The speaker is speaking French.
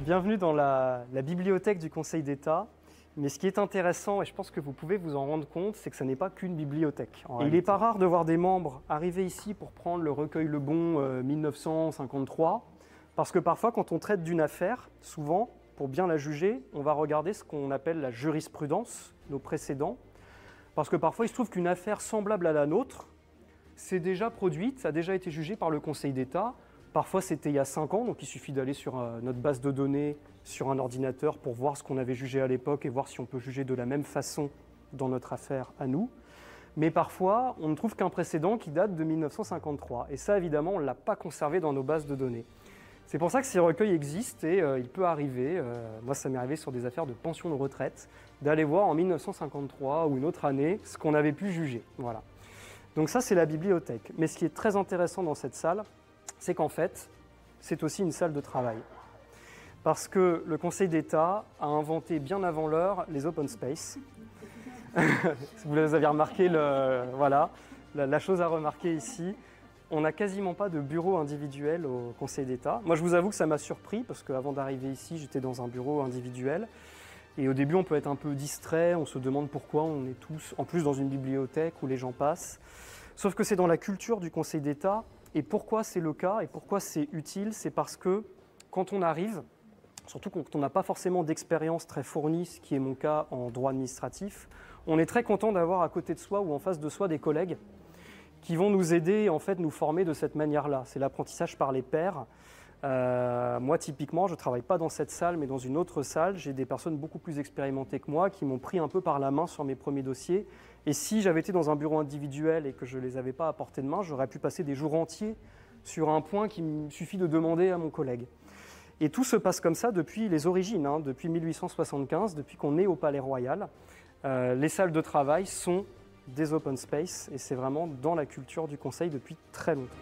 Bienvenue dans la bibliothèque du Conseil d'État. Mais ce qui est intéressant, et je pense que vous pouvez vous en rendre compte, c'est que ce n'est pas qu'une bibliothèque. Et il n'est pas rare de voir des membres arriver ici pour prendre le recueil Le Bon 1953, parce que parfois, quand on traite d'une affaire, souvent, pour bien la juger, on va regarder ce qu'on appelle la jurisprudence, nos précédents, parce que parfois, il se trouve qu'une affaire semblable à la nôtre s'est déjà produite, ça a déjà été jugé par le Conseil d'État. Parfois, c'était il y a 5 ans, donc il suffit d'aller sur notre base de données, sur un ordinateur, pour voir ce qu'on avait jugé à l'époque et voir si on peut juger de la même façon dans notre affaire à nous. Mais parfois, on ne trouve qu'un précédent qui date de 1953. Et ça, évidemment, on ne l'a pas conservé dans nos bases de données. C'est pour ça que ces recueils existent et il peut arriver, moi ça m'est arrivé sur des affaires de pension de retraite, d'aller voir en 1953 ou une autre année ce qu'on avait pu juger. Voilà. Donc ça, c'est la bibliothèque. Mais ce qui est très intéressant dans cette salle, c'est qu'en fait, c'est aussi une salle de travail. Parce que le Conseil d'État a inventé bien avant l'heure les open space. Vous avez remarqué, la chose à remarquer ici, on n'a quasiment pas de bureau individuel au Conseil d'État. Moi, je vous avoue que ça m'a surpris, parce qu'avant d'arriver ici, j'étais dans un bureau individuel. Et au début, on peut être un peu distrait, on se demande pourquoi on est tous, en plus dans une bibliothèque où les gens passent. Sauf que c'est dans la culture du Conseil d'État. Et pourquoi c'est le cas et pourquoi c'est utile, c'est parce que quand on arrive, surtout quand on n'a pas forcément d'expérience très fournie, ce qui est mon cas en droit administratif, on est très content d'avoir à côté de soi ou en face de soi des collègues qui vont nous aider, en fait, nous former de cette manière-là. C'est l'apprentissage par les pairs. Moi, typiquement, je ne travaille pas dans cette salle, mais dans une autre salle. J'ai des personnes beaucoup plus expérimentées que moi qui m'ont pris un peu par la main sur mes premiers dossiers. Et si j'avais été dans un bureau individuel et que je ne les avais pas à portée de main, j'aurais pu passer des jours entiers sur un point qu'il me suffit de demander à mon collègue. Et tout se passe comme ça depuis les origines, depuis 1875, depuis qu'on est au Palais Royal. Les salles de travail sont des open space et c'est vraiment dans la culture du Conseil depuis très longtemps.